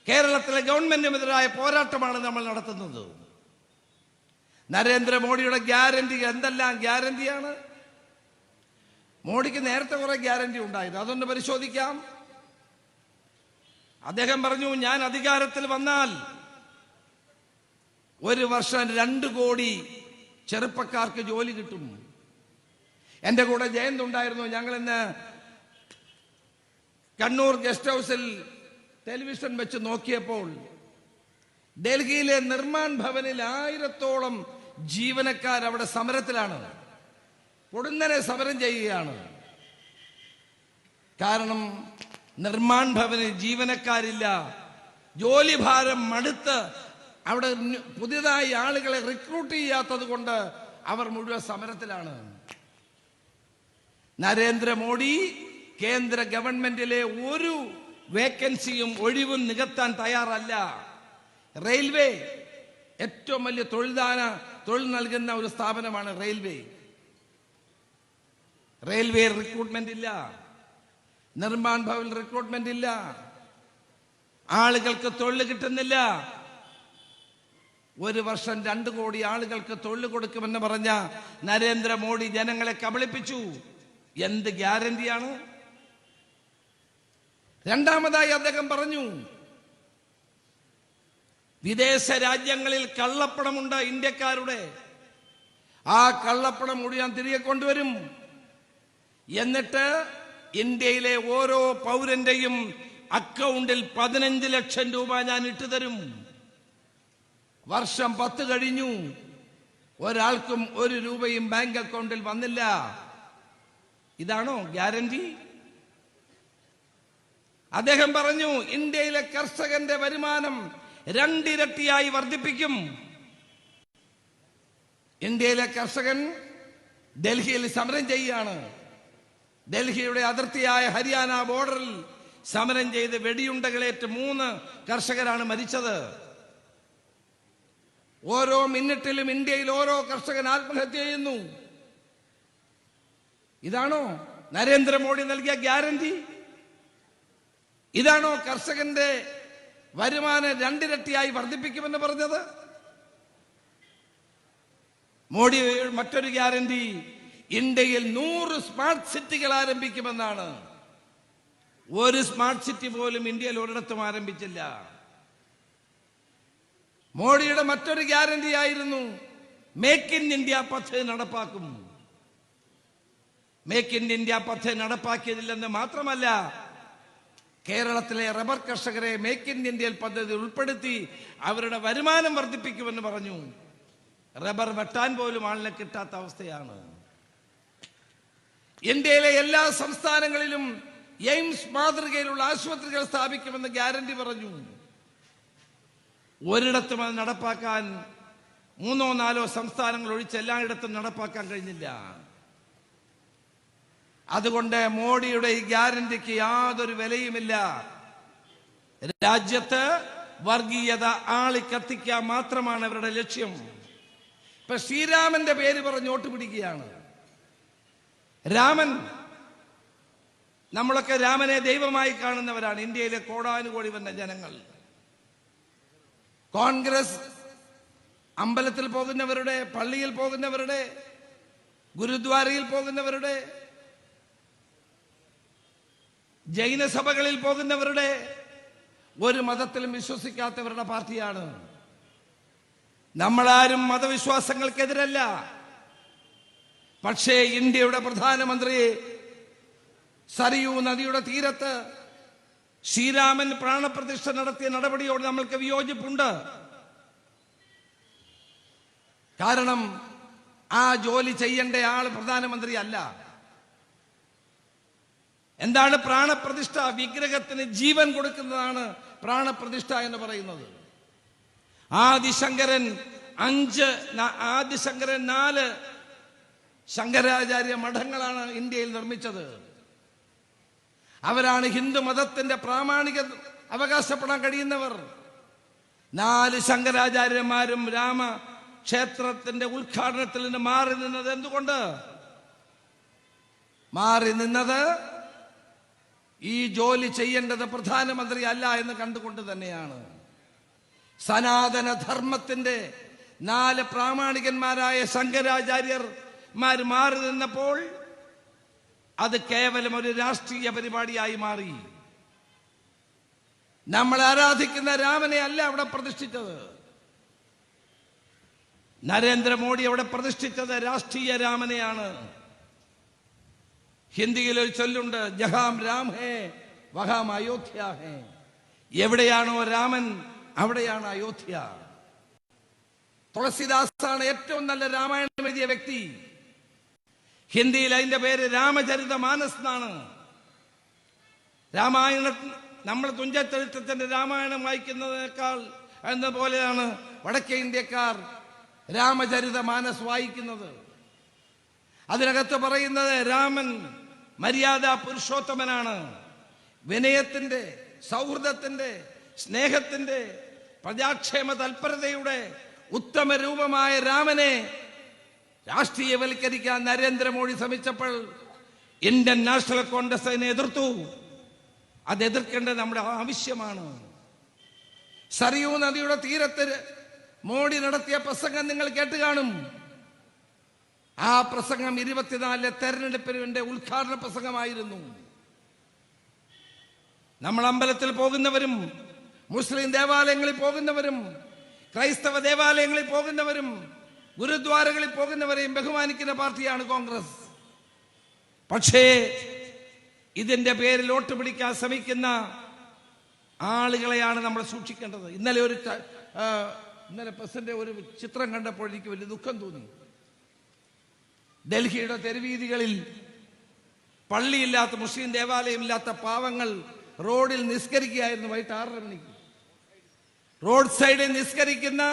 കേരളത്തിലെ ഗവൺമെന്റിനുമെതിരായ പോരാട്ടമാണ് നമ്മൾ നടത്തുന്നത്. നരേന്ദ്രമോദിയുടെ ഗ്യാരണ്ടി എന്തെല്ലാം ഗ്യാരണ്ടിയാണ്? മോഡിക്ക് നേരത്തെ കുറെ ഗ്യാരണ്ടി ഉണ്ടായത്, അതൊന്ന് പരിശോധിക്കാം. അദ്ദേഹം പറഞ്ഞു, ഞാൻ അധികാരത്തിൽ വന്നാൽ 1 വർഷം 2 കോടി ചെറുപ്പക്കാർക്ക് ജോലി കിട്ടും. എന്റെ കൂടെ ജയന്ത് ഉണ്ടായിരുന്നു. ഞങ്ങൾ ഇന്ന് കണ്ണൂർ ഗസ്റ്റ് ഹൗസിൽ ടെലിവിഷൻ വെച്ച് നോക്കിയപ്പോൾ ഡൽഹിയിലെ നിർമ്മാൺ ഭവനിൽ 1000-ഓളം ജീവനക്കാർ അവിടെ സമരത്തിലാണ്. പൊടുന്നനെ സമരം ചെയ്യുകയാണ്. കാരണം നിർമ്മാൺ ഭവനിൽ ജീവനക്കാരില്ല. ജോലിഭാരം മടുത്ത് അവിടെ പുതിയതായി ആളുകളെ റിക്രൂട്ട് ചെയ്യാത്തത് കൊണ്ട് അവർ മുഴുവൻ സമരത്തിലാണ്. നരേന്ദ്രമോദി കേന്ദ്ര ഗവൺമെന്റിലെ ഒരു വേക്കൻസിയും ഒഴിവും നികത്താൻ തയ്യാറല്ല. റെയിൽവേ ഏറ്റവും വലിയ തൊഴിൽ നൽകുന്ന ഒരു സ്ഥാപനമാണ് റെയിൽവേ. റെയിൽവേ റിക്രൂട്ട്മെന്റ് ഇല്ല. നിർമ്മാൺ ഭവൻ റിക്രൂട്ട്മെന്റ് ഇല്ല. ആളുകൾക്ക് തൊഴിൽ കിട്ടുന്നില്ല. 1 വർഷം 2 കോടി ആളുകൾക്ക് തൊഴിൽ കൊടുക്കുമെന്ന് പറഞ്ഞ നരേന്ദ്രമോദി ജനങ്ങളെ കബളിപ്പിച്ചു. എന്ത് ഗ്യാരണ്ടിയാണ്? രണ്ടാമതായി അദ്ദേഹം പറഞ്ഞു, വിദേശ രാജ്യങ്ങളിൽ കള്ളപ്പണമുണ്ട് ഇന്ത്യക്കാരുടെ. ആ കള്ളപ്പണം മുഴുവൻ തിരികെ കൊണ്ടുവരും. എന്നിട്ട് ഇന്ത്യയിലെ ഓരോ പൗരന്റെയും അക്കൗണ്ടിൽ 15 ലക്ഷം രൂപ ഞാൻ ഇട്ടുതരും. വർഷം 10 കഴിഞ്ഞു, ഒരാൾക്കും 1 രൂപയും ബാങ്ക് അക്കൗണ്ടിൽ വന്നില്ല. ഇതാണോ ഗ്യാരണ്ടി? അദ്ദേഹം പറഞ്ഞു, ഇന്ത്യയിലെ കർഷകന്റെ വരുമാനം 2 ഇരട്ടിയായി വർദ്ധിപ്പിക്കും. ഇന്ത്യയിലെ കർഷകൻ ഡൽഹിയിൽ സമരം ചെയ്യുകയാണ്. ഡൽഹിയുടെ അതിർത്തിയായ ഹരിയാന ബോർഡറിൽ സമരം ചെയ്ത് വെടിയുണ്ടകളേറ്റ് 3 കർഷകരാണ് മരിച്ചത്. ഓരോ മിനിറ്റിലും ഇന്ത്യയിൽ ഓരോ കർഷകൻ ആത്മഹത്യ ചെയ്യുന്നു. ഇതാണോ നരേന്ദ്രമോദി നൽകിയ ഗ്യാരണ്ടി? ഇതാണോ കർഷകന്റെ വരുമാനം 2 ഇരട്ടിയായി വർദ്ധിപ്പിക്കുമെന്ന് പറഞ്ഞത്? മോഡി മറ്റൊരു ഗ്യാരണ്ടി, ഇന്ത്യയിൽ 100 സ്മാർട്ട് സിറ്റികൾ ആരംഭിക്കുമെന്നാണ്. 1 സ്മാർട്ട് സിറ്റി പോലും ഇന്ത്യയിൽ ഒരിടത്തും ആരംഭിച്ചില്ല. മോഡിയുടെ മറ്റൊരു ഗ്യാരണ്ടി ആയിരുന്നു മേക്ക് ഇൻ ഇന്ത്യ പദ്ധതി നടപ്പാക്കും. മേക്ക് ഇൻ ഇന്ത്യ പദ്ധതി നടപ്പാക്കിയതില്ലെന്ന് മാത്രമല്ല, കേരളത്തിലെ റബ്ബർ കർഷകരെ മേക്ക് ഇൻ ഇന്ത്യയിൽ പദ്ധതി ഉൾപ്പെടുത്തി അവരുടെ വരുമാനം വർദ്ധിപ്പിക്കുമെന്ന് പറഞ്ഞു. റബ്ബർ വെട്ടാൻ പോലും ആളിനെ കിട്ടാത്ത അവസ്ഥയാണ്. ഇന്ത്യയിലെ എല്ലാ സംസ്ഥാനങ്ങളിലും എയിംസ് മാതൃകയിലുള്ള ആശുപത്രികൾ സ്ഥാപിക്കുമെന്ന് ഗ്യാരണ്ടി പറഞ്ഞു. ഒരിടത്തും അത് നടപ്പാക്കാൻ 3-4 സംസ്ഥാനങ്ങൾ ഒഴിച്ച് എല്ലായിടത്തും നടപ്പാക്കാൻ കഴിഞ്ഞില്ല. അതുകൊണ്ട് മോഡിയുടെ ഈ ഗ്യാരണ്ടിക്ക് യാതൊരു വിലയുമില്ല. രാജ്യത്ത് വർഗീയത ആളിക്കത്തിക്കാൻ മാത്രമാണ് അവരുടെ ലക്ഷ്യം. ഇപ്പൊ ശ്രീരാമന്റെ പേര് പറഞ്ഞ് വോട്ട് പിടിക്കുകയാണ്. രാമൻ, നമ്മളൊക്കെ രാമനെ ദൈവമായി കാണുന്നവരാണ്, ഇന്ത്യയിലെ കോടാനുകോടി വന്ന ജനങ്ങൾ. കോൺഗ്രസ് അമ്പലത്തിൽ പോകുന്നവരുടെ, പള്ളിയിൽ പോകുന്നവരുടെ, ഗുരുദ്വാരയിൽ പോകുന്നവരുടെ, ജൈനസഭകളിൽ പോകുന്നവരുടെ, ഒരു മതത്തിലും വിശ്വസിക്കാത്തവരുടെ പാർട്ടിയാണ്. നമ്മളാരും മതവിശ്വാസങ്ങൾക്കെതിരല്ല. പക്ഷേ ഇന്ത്യയുടെ പ്രധാനമന്ത്രി സരയൂ നദിയുടെ തീരത്ത് ശ്രീരാമൻ പ്രാണപ്രതിഷ്ഠ നടത്തിയ നടപടിയോട് നമ്മൾക്ക് വിയോജിപ്പുണ്ട്. കാരണം ആ ജോലി ചെയ്യേണ്ട ആൾ പ്രധാനമന്ത്രി അല്ല. എന്താണ് പ്രാണപ്രതിഷ്ഠ? വിഗ്രഹത്തിന് ജീവൻ കൊടുക്കുന്നതാണ് പ്രാണപ്രതിഷ്ഠ എന്ന് പറയുന്നത്. ആദിശങ്കരൻ 4 ശങ്കരാചാര്യ മഠങ്ങളാണ് ഇന്ത്യയിൽ നിർമ്മിച്ചത്. അവരാണ് ഹിന്ദു മതത്തിന്റെ പ്രാമാണിക അവകാശപ്പെടാൻ കഴിയുന്നവർ. 4 ശങ്കരാചാര്യന്മാരും രാമക്ഷേത്രത്തിന്റെ ഉദ്ഘാടനത്തിൽ നിന്ന് മാറി നിന്നത് എന്തുകൊണ്ട്? മാറി നിന്നത് ഈ ജോലി ചെയ്യേണ്ടത് പ്രധാനമന്ത്രി അല്ല എന്ന് കണ്ടുകൊണ്ട് തന്നെയാണ്. സനാതന ധർമ്മത്തിന്റെ 4 പ്രാമാണികന്മാരായ ശങ്കരാചാര്യന്മാർ മാറി നിന്നപ്പോൾ അത് കേവലം ഒരു രാഷ്ട്രീയ പരിപാടിയായി മാറി. നമ്മൾ ആരാധിക്കുന്ന രാമനെ അല്ല അവിടെ പ്രതിഷ്ഠിച്ചത്. നരേന്ദ്രമോദി അവിടെ പ്രതിഷ്ഠിച്ചത് രാഷ്ട്രീയ രാമനെയാണ്. ഹിന്ദിയിൽ ഒരു ചൊല്ലുണ്ട്, ജഹാം രാം ഹേ വഹാം അയോധ്യ ഹേ. എവിടെയാണോ രാമൻ അവിടെയാണ് അയോധ്യ. തുളസിദാസാണ് ഏറ്റവും നല്ല രാമായണം എഴുതിയ വ്യക്തി. ഹിന്ദിയിൽ അതിന്റെ പേര് രാമചരിത മാനസ് എന്നാണ്. രാമായണം നമ്മൾ തുഞ്ചത്തെഴുത്തച്ഛന്റെ രാമായണം വായിക്കുന്നതിനേക്കാൾ എന്ന പോലെയാണ് വടക്കേ ഇന്ത്യക്കാർ രാമചരിത മാനസ് വായിക്കുന്നത്. അതിനകത്ത് പറയുന്നത് രാമൻ മര്യാദ പുരുഷോത്തമനാണ്. വിനയത്തിന്റെ, സൗഹൃദത്തിന്റെ, സ്നേഹത്തിന്റെ, പ്രജാക്ഷേമ തൽപരതയുടെ ഉത്തമ രൂപമായ രാമനെ രാഷ്ട്രീയവൽക്കരിക്കാൻ നരേന്ദ്രമോദി ശ്രമിച്ചപ്പോൾ ഇന്ത്യൻ നാഷണൽ കോൺഗ്രസ് അതിനെ എതിർത്തു. അത് എതിർക്കേണ്ടത് നമ്മുടെ ആവശ്യമാണ്. സരയൂ നദിയുടെ തീരത്ത് മോഡി നടത്തിയ പ്രസംഗം നിങ്ങൾ കേട്ട് കാണും. ആ പ്രസംഗം 24 തെരഞ്ഞെടുപ്പിന്റെ ഉദ്ഘാടന പ്രസംഗമായിരുന്നു. നമ്മൾ അമ്പലത്തിൽ പോകുന്നവരും, മുസ്ലിം ദേവാലയങ്ങളിൽ പോകുന്നവരും, ക്രൈസ്തവ ദേവാലയങ്ങളിൽ പോകുന്നവരും, ഗുരുദ്വാരകളിൽ പോകുന്നവരെയും ബഹുമാനിക്കുന്ന പാർട്ടിയാണ് കോൺഗ്രസ്. പക്ഷേ ഇതിന്റെ പേരിൽ വോട്ട് പിടിക്കാൻ ശ്രമിക്കുന്ന ആളുകളെയാണ് നമ്മൾ സൂക്ഷിക്കേണ്ടത്. ഇന്നലെ പ്രസിഡന്റ് ഒരു ചിത്രം കണ്ടപ്പോൾ എനിക്ക് വലിയ ദുഃഖം തോന്നി. ഡൽഹിയുടെ തെരുവീതികളിൽ പള്ളിയില്ലാത്ത, മുസ്ലിം ദേവാലയമില്ലാത്ത പാവങ്ങൾ റോഡിൽ നിസ്കരിക്കുകയായിരുന്നു. വൈകിട്ട് 6:30 മണിക്ക് റോഡ് സൈഡിൽ നിസ്കരിക്കുന്ന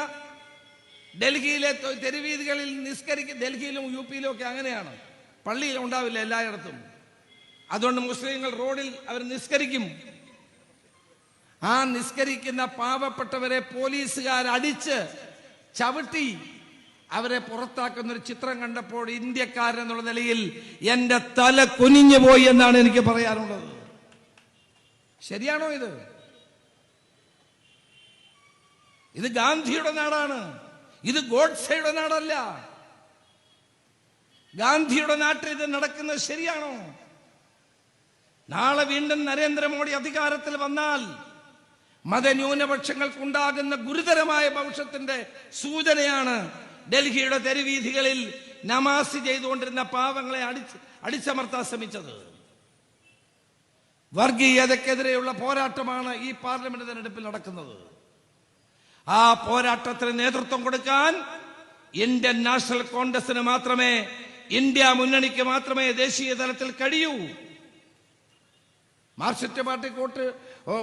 ഡൽഹിയിലെ തെരുവീതികളിൽ ഡൽഹിയിലും യുപിയിലും ഒക്കെ അങ്ങനെയാണ്. പള്ളിയിൽ ഉണ്ടാവില്ല എല്ലായിടത്തും. അതുകൊണ്ട് മുസ്ലിങ്ങൾ റോഡിൽ അവർ നിസ്കരിക്കും. ആ നിസ്കരിക്കുന്ന പാവപ്പെട്ടവരെ പോലീസുകാർ അടിച്ച് ചവിട്ടി അവരെ പുറത്താക്കുന്ന ഒരു ചിത്രം കണ്ടപ്പോൾ ഇന്ത്യക്കാരൻ എന്നുള്ള നിലയിൽ എന്റെ തല കുനിഞ്ഞു പോയി എന്നാണ് എനിക്ക് പറയാനുള്ളത്. ശരിയാണോ ഇത്? ഇത് ഗാന്ധിയുടെ നാടാണ്. ഇത് ഗോഡ്സെയുടെ നാടല്ല. ഗാന്ധിയുടെ നാട്ടിൽ ഇത് നടക്കുന്നത് ശരിയാണോ? നാളെ വീണ്ടും നരേന്ദ്രമോദി അധികാരത്തിൽ വന്നാൽ മതന്യൂനപക്ഷങ്ങൾക്കുണ്ടാകുന്ന ഗുരുതരമായ ഭവിഷ്യത്തിന്റെ സൂചനയാണ് ഡൽഹിയുടെ തെരുവീഥികളിൽ നമാസ് ചെയ്തുകൊണ്ടിരുന്ന പാവങ്ങളെ അടിച്ചമർത്താൻ ശ്രമിച്ചത്. വർഗീയതക്കെതിരെയുള്ള പോരാട്ടമാണ് ഈ പാർലമെന്റ് തെരഞ്ഞെടുപ്പിൽ നടക്കുന്നത്. ആ പോരാട്ടത്തിന് നേതൃത്വം കൊടുക്കാൻ ഇന്ത്യൻ നാഷണൽ കോൺഗ്രസിന് മാത്രമേ, ഇന്ത്യ മുന്നണിക്ക് മാത്രമേ ദേശീയ തലത്തിൽ കഴിയൂ. മാർക്സിസ്റ്റ് പാർട്ടിക്ക്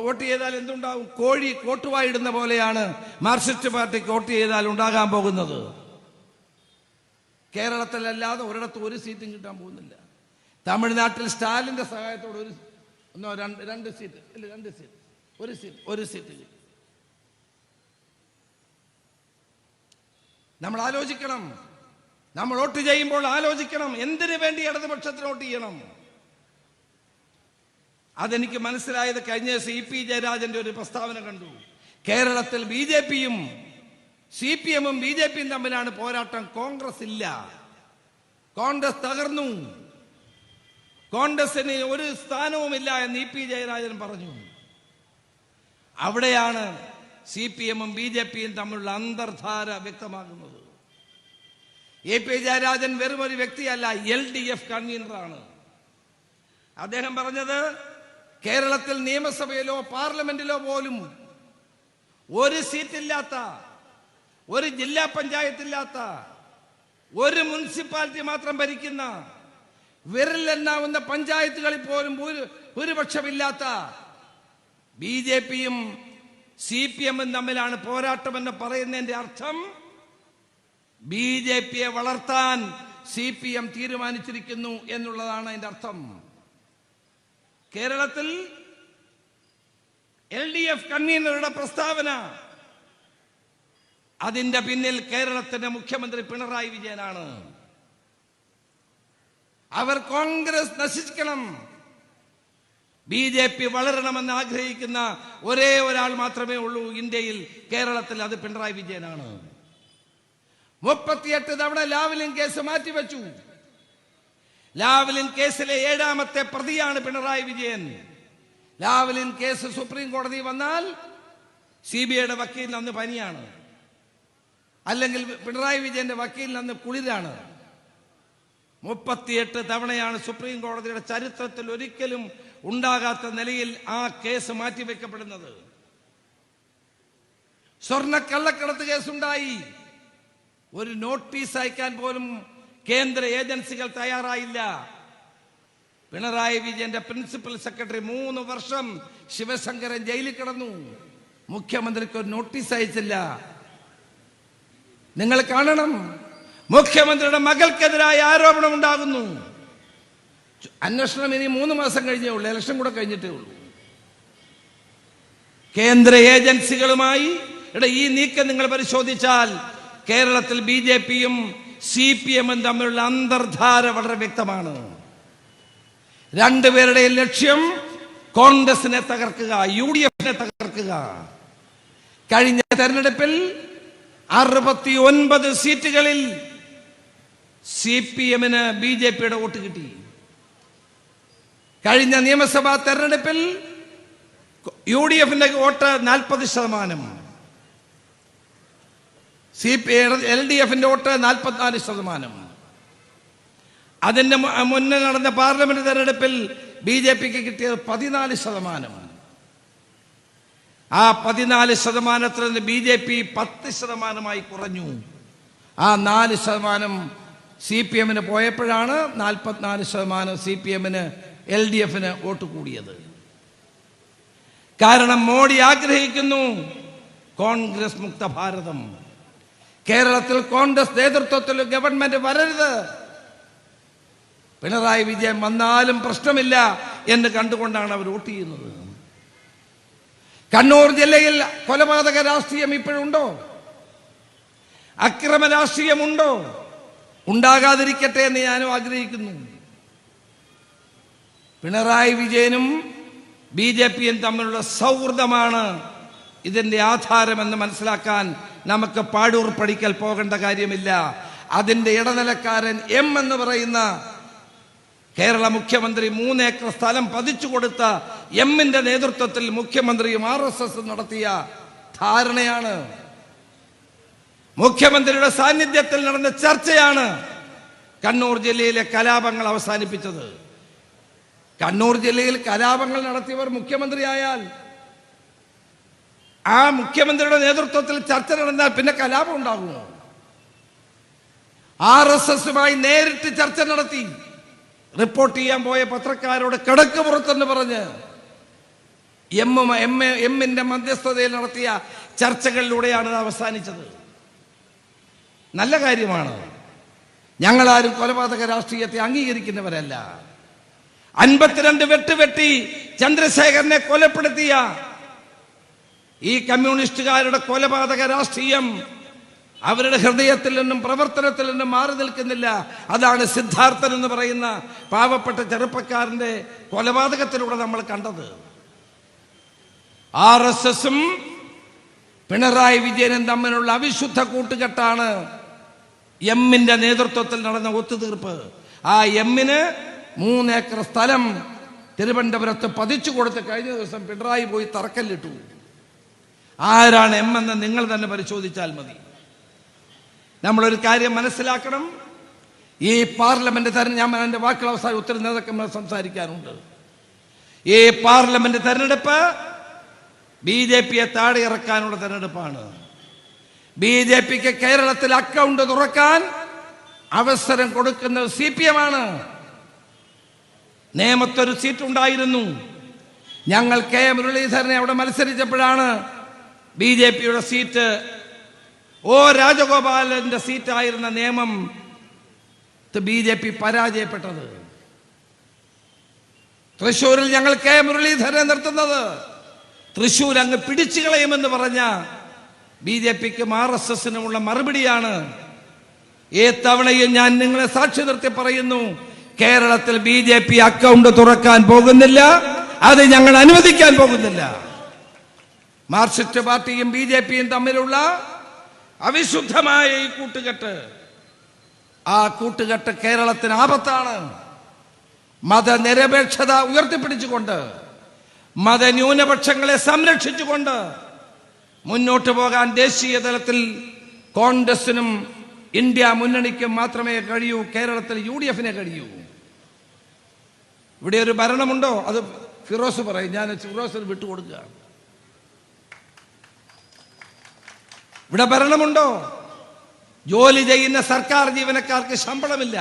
വോട്ട് ചെയ്താൽ എന്തുണ്ടാവും? കോഴി കോട്ടുവായിടുന്ന പോലെയാണ് മാർക്സിസ്റ്റ് പാർട്ടിക്ക് വോട്ട് ചെയ്താൽ ഉണ്ടാകാൻ പോകുന്നത്. കേരളത്തിലല്ലാതെ ഒരിടത്തും ഒരു സീറ്റും കിട്ടാൻ പോകുന്നില്ല. തമിഴ്നാട്ടിൽ സ്റ്റാലിന്റെ സഹായത്തോടെ രണ്ട് സീറ്റ് ഒരു സീറ്റ് നമ്മൾ ആലോചിക്കണം. നമ്മൾ വോട്ട് ചെയ്യുമ്പോൾ ആലോചിക്കണം, എന്തിനു വേണ്ടി ഇടതുപക്ഷത്തിന് വോട്ട് ചെയ്യണം. അതെനിക്ക് മനസ്സിലായത് കഴിഞ്ഞ CP ജയരാജന്റെ ഒരു പ്രസ്താവന കണ്ടു. കേരളത്തിൽ BJPയും CPMഉം BJPയും തമ്മിലാണ് പോരാട്ടം, കോൺഗ്രസ് ഇല്ല. കോൺഗ്രസ് തകർന്നു, കോൺഗ്രസിന് ഒരു സ്ഥാനവുമില്ല എന്ന് EP ജയരാജൻ പറഞ്ഞു. അവിടെയാണ് CPMഉം BJPയും തമ്മിലുള്ള അന്തർധാര വ്യക്തമാകുന്നത്. EP ജയരാജൻ വെറും ഒരു വ്യക്തിയല്ല, LDF കൺവീനറാണ്. അദ്ദേഹം പറഞ്ഞത്, കേരളത്തിൽ നിയമസഭയിലോ പാർലമെന്റിലോ പോലും ഒരു സീറ്റില്ലാത്ത, ഒരു ജില്ലാ പഞ്ചായത്തില്ലാത്ത, ഒരു മുനിസിപ്പാലിറ്റി മാത്രം ഭരിക്കുന്ന, വിരലെണ്ണാവുന്ന പഞ്ചായത്തുകളിൽ പോലും ഭൂരിപക്ഷമില്ലാത്ത BJPയും CPMഉം തമ്മിലാണ് പോരാട്ടമെന്ന് പറയുന്നതിന്റെ അർത്ഥം BJPയെ വളർത്താൻ CPM തീരുമാനിച്ചിരിക്കുന്നു എന്നുള്ളതാണ് അതിന്റെ അർത്ഥം. കേരളത്തിൽ LDF കൺവീനറുടെ പ്രസ്താവന, അതിന്റെ പിന്നിൽ കേരളത്തിന്റെ മുഖ്യമന്ത്രി പിണറായി വിജയനാണ്. അവർ കോൺഗ്രസ് നശിക്കണം, BJP വളരണമെന്ന് ആഗ്രഹിക്കുന്ന ഒരേ ഒരാൾ മാത്രമേ ഉള്ളൂ ഇന്ത്യയിൽ, കേരളത്തിൽ. അത് പിണറായി വിജയനാണ്. 38 തവണ ലാവ്ലിൻ കേസ് മാറ്റിവെച്ചു. ലാവ്ലിൻ കേസിലെ 7ാമത്തെ പ്രതിയാണ് Pinarayi Vijayan. Lavalin case supreme കോടതി വന്നാൽ CBIയുടെ വക്കീലിന് അന്ന് പനിയാണ്, അല്ലെങ്കിൽ പിണറായി വിജയന്റെ വക്കീലിന് അന്ന് കുളിരാണ്. 38 തവണയാണ് സുപ്രീം കോടതിയുടെ ചരിത്രത്തിൽ ഒരിക്കലും ഉണ്ടാകാത്ത നിലയിൽ ആ കേസ് മാറ്റിവെക്കപ്പെടുന്നത്. സ്വർണ്ണക്കള്ളക്കടത്ത് കേസുണ്ടായി, ഒരു നോട്ടീസ് അയക്കാൻ പോലും കേന്ദ്ര ഏജൻസികൾ തയ്യാറായില്ല. പിണറായി വിജയന്റെ പ്രിൻസിപ്പൽ സെക്രട്ടറി 3 വർഷം ശിവശങ്കരൻ ജയിലിൽ കിടന്നു. മുഖ്യമന്ത്രിക്ക് ഒരു നോട്ടീസ് അയച്ചില്ല. നിങ്ങൾ കാണണം, മുഖ്യമന്ത്രിയുടെ മകൾക്കെതിരായ ആരോപണം ഉണ്ടാകുന്നു. അന്വേഷണം ഇനി 3 മാസം കഴിഞ്ഞേ ഉള്ളൂ, ഇലക്ഷൻ കൂടെ കഴിഞ്ഞിട്ടേ ഉള്ളൂ. കേന്ദ്ര ഏജൻസികളുമായി ഈ നീക്കം നിങ്ങൾ പരിശോധിച്ചാൽ കേരളത്തിൽ BJPയും CPMഉം തമ്മിലുള്ള അന്തർധാര വളരെ വ്യക്തമാണ്. രണ്ടുപേരുടെയും ലക്ഷ്യം കോൺഗ്രസിനെ തകർക്കുക, UDFനെ തകർക്കുക. കഴിഞ്ഞ തെരഞ്ഞെടുപ്പിൽ 69 സീറ്റുകളിൽ CPMന് BJPയുടെ വോട്ട് കിട്ടി. കഴിഞ്ഞ നിയമസഭാ തെരഞ്ഞെടുപ്പിൽ UDFന്റെ വോട്ട് 40%, LDFന്റെ വോട്ട് 44%. അതിന്റെ മുന്നേ നടന്ന പാർലമെന്റ് തെരഞ്ഞെടുപ്പിൽ BJPക്ക് കിട്ടിയത് 14%. ആ 14%ത്തിൽ നിന്ന് BJP 10%-ആയി കുറഞ്ഞു. ആ 4% CPMന് പോയപ്പോഴാണ് 44% CPMന് LDFന് വോട്ട് കൂടിയത്. കാരണം മോഡി ആഗ്രഹിക്കുന്നു കോൺഗ്രസ് മുക്ത ഭാരതം. കേരളത്തിൽ കോൺഗ്രസ് നേതൃത്വത്തിൽ ഗവൺമെന്റ് വരരുത്, പിണറായി വിജയൻ വന്നാലും പ്രശ്നമില്ല എന്ന് കണ്ടുകൊണ്ടാണ് അവർ വോട്ട് ചെയ്യുന്നത്. കണ്ണൂർ ജില്ലയിൽ കൊലപാതക രാഷ്ട്രീയം ഇപ്പോഴുണ്ടോ? അക്രമ രാഷ്ട്രീയമുണ്ടോ? ഉണ്ടാകാതിരിക്കട്ടെ എന്ന് ഞാനും ആഗ്രഹിക്കുന്നു. പിണറായി വിജയനും BJPയും തമ്മിലുള്ള സൗഹൃദമാണ് ഇതിന്റെ ആധാരമെന്ന് മനസ്സിലാക്കാൻ നമുക്ക് പാടൂർ പഠിക്കൽ പോകേണ്ട കാര്യമില്ല. അതിന്റെ ഇടനിലക്കാരൻ എന്ന് പറയുന്ന കേരള മുഖ്യമന്ത്രി 3 ഏക്കർ സ്ഥലം പതിച്ചു കൊടുത്ത എമ്മിന്റെ നേതൃത്വത്തിൽ മുഖ്യമന്ത്രിയും RSS നടത്തിയ ധാരണയാണ്, മുഖ്യമന്ത്രിയുടെ സാന്നിധ്യത്തിൽ നടന്ന ചർച്ചയാണ് കണ്ണൂർ ജില്ലയിലെ കലാപങ്ങൾ അവസാനിപ്പിച്ചത്. കണ്ണൂർ ജില്ലയിൽ കലാപങ്ങൾ നടത്തിയവർ മുഖ്യമന്ത്രിയായാൽ, ആ മുഖ്യമന്ത്രിയുടെ നേതൃത്വത്തിൽ ചർച്ച നടന്നാൽ പിന്നെ കലാപം ഉണ്ടാകുമോ? RSSുമായി നേരിട്ട് ചർച്ച നടത്തി. റിപ്പോർട്ട് ചെയ്യാൻ പോയ പത്രക്കാരോട് കിടക്ക് പുറത്തെന്ന് പറഞ്ഞ് എമ്മിന്റെ മധ്യസ്ഥതയിൽ നടത്തിയ ചർച്ചകളിലൂടെയാണ് ഇത് അവസാനിച്ചത്. നല്ല കാര്യമാണ്. ഞങ്ങളാരും കൊലപാതക രാഷ്ട്രീയത്തെ അംഗീകരിക്കുന്നവരല്ല. 52 വെട്ടി ചന്ദ്രശേഖരനെ കൊലപ്പെടുത്തിയ ഈ കമ്മ്യൂണിസ്റ്റുകാരുടെ കൊലപാതക രാഷ്ട്രീയം അവരുടെ ഹൃദയത്തിൽ നിന്നും പ്രവർത്തനത്തിൽ നിന്നും മാറി നിൽക്കുന്നില്ല. അതാണ് സിദ്ധാർത്ഥൻ എന്ന് പറയുന്ന പാവപ്പെട്ട ചെറുപ്പക്കാരന്റെ കൊലപാതകത്തിലൂടെ നമ്മൾ കണ്ടത്. RSSും പിണറായി വിജയനും തമ്മിലുള്ള അവിശുദ്ധ കൂട്ടുകെട്ടാണ് എമ്മിന്റെ നേതൃത്വത്തിൽ നടന്ന ഒത്തുതീർപ്പ്. ആ എമ്മിന് 3 ഏക്കർ സ്ഥലം തിരുവനന്തപുരത്ത് പതിച്ചു കൊടുത്ത് കഴിഞ്ഞ ദിവസം പിണറായി പോയി തറക്കല്ലിട്ടു. ആരാണ് എം എന്ന് നിങ്ങൾ തന്നെ പരിശോധിച്ചാൽ മതി. നമ്മളൊരു കാര്യം മനസ്സിലാക്കണം. ഈ പാർലമെന്റ് ഞാൻ എൻ്റെ വാക്കുകൾ അവസാനം ഒത്തിരി നേതാക്കന്മാർ സംസാരിക്കാനുണ്ട്. ഈ പാർലമെന്റ് തെരഞ്ഞെടുപ്പ് BJPയെ താഴെ ഇറക്കാനുള്ള തെരഞ്ഞെടുപ്പാണ്. BJPക്ക് കേരളത്തിൽ അക്കൗണ്ട് തുറക്കാൻ അവസരം കൊടുക്കുന്നത് CPM ആണ്. നേമത്തൊരു സീറ്റ് ഉണ്ടായിരുന്നു. ഞങ്ങൾ K മുരളീധരനെ അവിടെ മത്സരിച്ചപ്പോഴാണ് BJPയുടെ സീറ്റ് O രാജഗോപാലന്റെ സീറ്റായിരുന്ന നേമം BJP പരാജയപ്പെട്ടത്. തൃശ്ശൂരിൽ ഞങ്ങൾ K മുരളീധരനെ നിർത്തുന്നത് തൃശ്ശൂർ അങ്ങ് പിടിച്ചു കളയുമെന്ന് പറഞ്ഞ BJPക്കും RSSനുമുള്ള മറുപടിയാണ്. ഈ തവണയും ഞാൻ നിങ്ങളെ സാക്ഷി നിർത്തി പറയുന്നു, കേരളത്തിൽ BJP അക്കൗണ്ട് തുറക്കാൻ പോകുന്നില്ല. അത് ഞങ്ങൾ അനുവദിക്കാൻ പോകുന്നില്ല. മാർക്സിസ്റ്റ് പാർട്ടിയും BJPയും തമ്മിലുള്ള അവിശുദ്ധമായ ഈ കൂട്ടുകെട്ട്, ആ കൂട്ടുകെട്ട് കേരളത്തിന് ആപത്താണ്. മതനിരപേക്ഷത ഉയർത്തിപ്പിടിച്ചുകൊണ്ട്, മതന്യൂനപക്ഷങ്ങളെ സംരക്ഷിച്ചുകൊണ്ട് മുന്നോട്ട് പോകാൻ ദേശീയ തലത്തിൽ കോൺഗ്രസിനും ഇന്ത്യ മുന്നണിക്കും മാത്രമേ കഴിയൂ. കേരളത്തിൽ UDFന് കഴിയൂ. ഇവിടെ ഒരു ഭരണമുണ്ടോ? അത് ഫിറോസ് പറയും. ഞാൻ ഫിറോസിന് വിട്ടുകൊടുക്കുക. ഇവിടെ ഭരണമുണ്ടോ? ജോലി ചെയ്യുന്ന സർക്കാർ ജീവനക്കാർക്ക് ശമ്പളമില്ല,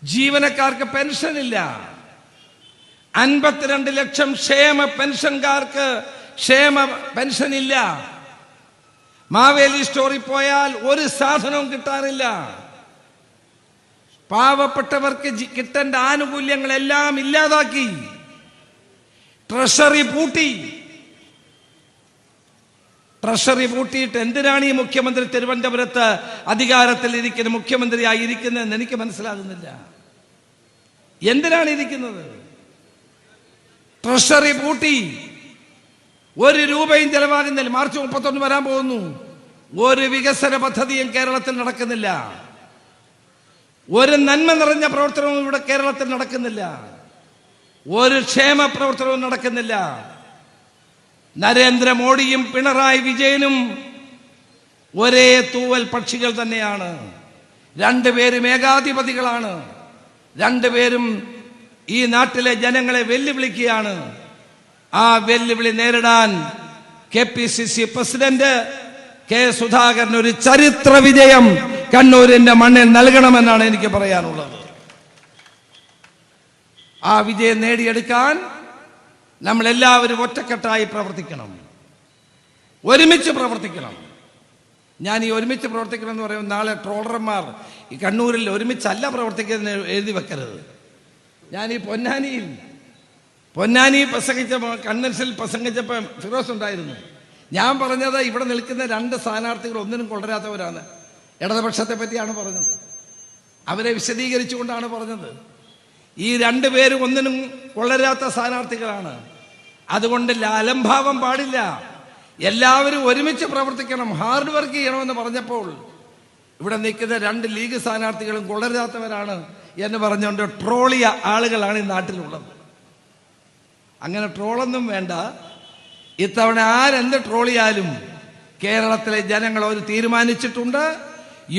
ജീവനക്കാർക്ക് പെൻഷനില്ല. 52 ലക്ഷം ക്ഷേമ പെൻഷൻകാർക്ക് ക്ഷേമ പെൻഷൻ ഇല്ല. മാവേലി സ്റ്റോറിൽ പോയാൽ ഒരു സാധനവും കിട്ടാറില്ല. പാവപ്പെട്ടവർക്ക് കിട്ടേണ്ട ആനുകൂല്യങ്ങളെല്ലാം ഇല്ലാതാക്കി. ട്രഷറി പൂട്ടിയിട്ട് എന്തിനാണ് ഈ മുഖ്യമന്ത്രി തിരുവനന്തപുരത്ത് അധികാരത്തിൽ ഇരിക്കുന്ന മുഖ്യമന്ത്രിയായി ഇരിക്കുന്നതെന്ന് എനിക്ക് മനസ്സിലാകുന്നില്ല. എന്തിനാണ് ഇരിക്കുന്നത്? ട്രഷറി പൂട്ടി, 1 രൂപയും ചെലവാകുന്നില്ല. മാർച്ച് 31 വരാൻ പോകുന്നു. ഒരു വികസന പദ്ധതിയും കേരളത്തിൽ നടക്കുന്നില്ല. ഒരു നന്മ നിറഞ്ഞ പ്രവർത്തനവും ഇവിടെ കേരളത്തിൽ നടക്കുന്നില്ല. ഒരു ക്ഷേമ പ്രവർത്തനവും നടക്കുന്നില്ല. നരേന്ദ്രമോദിയും പിണറായി വിജയനും ഒരേ തൂവൽ പക്ഷികൾ തന്നെയാണ്. രണ്ടുപേരും ഏകാധിപതികളാണ്. രണ്ടുപേരും ഈ നാട്ടിലെ ജനങ്ങളെ വെല്ലുവിളിക്കുകയാണ്. ആ വെല്ലുവിളി നേരിടാൻ KPCC പ്രസിഡന്റ് K സുധാകരൻ ഒരു ചരിത്ര വിജയം കണ്ണൂരിന്റെ മണ്ണിൽ നൽകണമെന്നാണ് എനിക്ക് പറയാനുള്ളത്. ആ വിജയം നേടിയെടുക്കാൻ നമ്മൾ എല്ലാവരും ഒറ്റക്കെട്ടായി പ്രവർത്തിക്കണം, ഒരുമിച്ച് പ്രവർത്തിക്കണം. ഞാൻ ഈ ഒരുമിച്ച് പ്രവർത്തിക്കണം എന്ന് പറയുമ്പോൾ നാളെ ട്രോളർമാർ ഈ കണ്ണൂരിൽ ഒരുമിച്ചല്ല പ്രവർത്തിക്കുന്നതിന് എഴുതി വെക്കരുത്. ഞാൻ ഈ പൊന്നാനി പ്രസംഗിച്ച കൺവെൻഷനിൽ പ്രസംഗിച്ചപ്പോൾ ഫിറോസ് ഉണ്ടായിരുന്നു. ഞാൻ പറഞ്ഞത് ഇവിടെ നിൽക്കുന്ന 2 സ്ഥാനാർത്ഥികൾ ഒന്നിനും കൊള്ളരാത്തവരാണ്. ഇടതുപക്ഷത്തെ പറ്റിയാണ് പറഞ്ഞത്. അവരെ വിശദീകരിച്ചുകൊണ്ടാണ് പറഞ്ഞത്. ഈ 2 പേരും ഒന്നിനും കൊള്ളരാത്ത സ്ഥാനാർത്ഥികളാണ്. അതുകൊണ്ട് അലംഭാവം പാടില്ല. എല്ലാവരും ഒരുമിച്ച് പ്രവർത്തിക്കണം, ഹാർഡ് വർക്ക് ചെയ്യണമെന്ന് പറഞ്ഞപ്പോൾ ഇവിടെ നിൽക്കുന്ന 2 ലീഗ് സ്ഥാനാർത്ഥികളും കൊള്ളരാത്തവരാണ് എന്ന് പറഞ്ഞുകൊണ്ട് ട്രോളിയ ആളുകളാണ് ഈ നാട്ടിലുള്ളത്. അങ്ങനെ ട്രോളൊന്നും വേണ്ട. ഇത്തവണ ആരെന്ത് ട്രോളിയാലും കേരളത്തിലെ ജനങ്ങൾ ഒരു തീരുമാനിച്ചിട്ടുണ്ട്.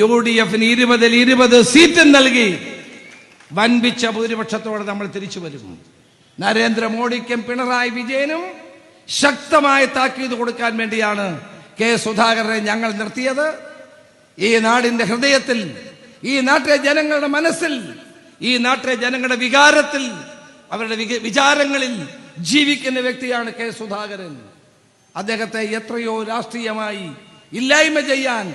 UDFന് 20 സീറ്റും നൽകി വൻപിച്ച ഭൂരിപക്ഷത്തോടെ നമ്മൾ തിരിച്ചു വരും. നരേന്ദ്രമോദിക്കും പിണറായി വിജയനും ശക്തമായ താക്കീത് കൊടുക്കാൻ വേണ്ടിയാണ് K സുധാകരനെ ഞങ്ങൾ നിർത്തിയത്. ഈ നാടിന്റെ ഹൃദയത്തിൽ, ഈ നാട്ടിലെ ജനങ്ങളുടെ മനസ്സിൽ, ഈ നാട്ടിലെ ജനങ്ങളുടെ വികാരത്തിൽ, അവരുടെ വിചാരങ്ങളിൽ ജീവിക്കുന്ന വ്യക്തിയാണ് കെ സുധാകരൻ. അദ്ദേഹത്തെ എത്രയോ രാഷ്ട്രീയമായി ഇല്ലായ്മ ചെയ്യാൻ,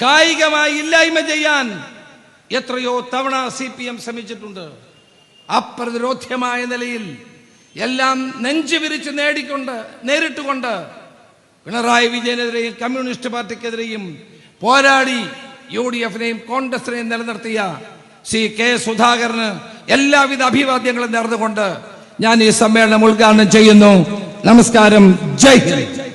കായികമായി ഇല്ലായ്മ ചെയ്യാൻ എത്രയോ തവണ CPM ശ്രമിച്ചിട്ടുണ്ട്. അപ്രതിരോധ്യമായ നിലയിൽ എല്ലാം നെഞ്ചു വിരിച്ച് നേരിട്ടുകൊണ്ട് പിണറായി വിജയനെതിരെയും കമ്മ്യൂണിസ്റ്റ് പാർട്ടിക്കെതിരെയും പോരാടി UDF-നെയും കോൺഗ്രസിനെയും നിലനിർത്തിയ ശ്രീ കെ സുധാകരന് എല്ലാവിധ അഭിവാദ്യങ്ങളും നേർന്നുകൊണ്ട് ഞാൻ ഈ സമ്മേളനം ഉദ്ഘാടനം ചെയ്യുന്നു. നമസ്കാരം. ജയ് ഹിന്ദ്.